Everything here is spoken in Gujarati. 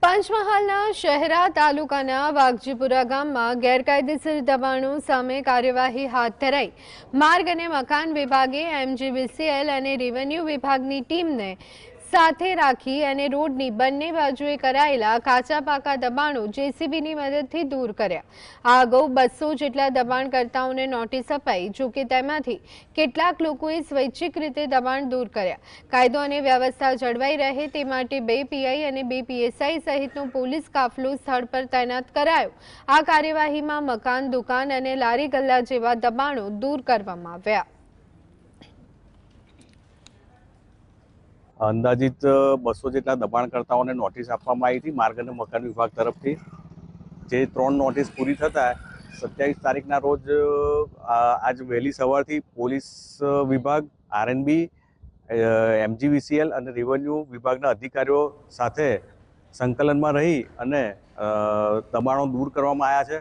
પંચમહાલના શહેરા તાલુકાના વાઘજીપુરા ગામમાં ગેરકાયદેસર દબાણો સામે કાર્યવાહી હાથ ધરાઈ માર્ગ અને મકાન વિભાગે MGVCL અને રેવન્યુ વિભાગની ટીમને સાથે રાખી અને રોડની બંને બાજુએ કરાયેલા કાચા પાકા દબાણો JCBની મદદથી દૂર કર્યા। આ અગાઉ 200 જેટલા દબાણકર્તાઓને નોટિસ અપાઈ, જોકે તેમાંથી કેટલાક લોકોએ સ્વૈચ્છિક રીતે દબાણ દૂર કર્યા। કાયદો અને વ્યવસ્થા જળવાઈ રહે તે માટે 2 PI અને 2 PSI સહિતનો પોલીસ કાફલો સ્થળ પર તૈનાત કરાયો। આ કાર્યવાહીમાં મકાન, દુકાન અને લારી ગલ્લા જેવા દબાણો દૂર કરવામાં આવ્યા। અંદાજિત 200 જેટલા દબાણકર્તાઓને નોટિસ આપવામાં આવી હતી માર્ગ અને મકાન વિભાગ તરફથી। જે 3 નોટિસ પૂરી થતાં 27 તારીખના રોજ આજ વહેલી સવારથી પોલીસ વિભાગ, RNB, MGVCL અને રેવન્યુ વિભાગના અધિકારીઓ સાથે સંકલનમાં રહી અને દબાણો દૂર કરવામાં આવ્યા છે।